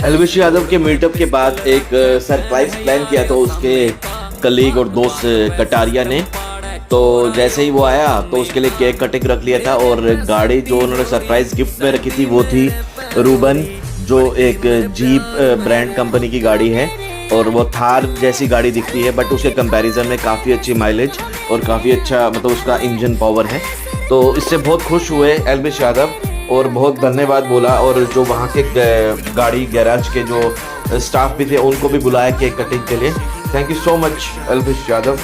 एलविश यादव के मीटअप के बाद एक सरप्राइज प्लान किया था उसके कलीग और दोस्त कटारिया ने। तो जैसे ही वो आया तो उसके लिए केक कटिंग रख लिया था, और गाड़ी जो उन्होंने सरप्राइज गिफ्ट में रखी थी वो थी रूबन, जो एक जीप ब्रांड कंपनी की गाड़ी है, और वो थार जैसी गाड़ी दिखती है बट उसके कंपैरिजन में काफ़ी अच्छी माइलेज और काफ़ी अच्छा मतलब उसका इंजन पावर है। तो इससे बहुत खुश हुए एलविश यादव और बहुत धन्यवाद बोला, और जो वहाँ के गाड़ी गैराज के जो स्टाफ भी थे उनको भी बुलाया केक कटिंग के लिए। Thank you so much Elvish Yadav.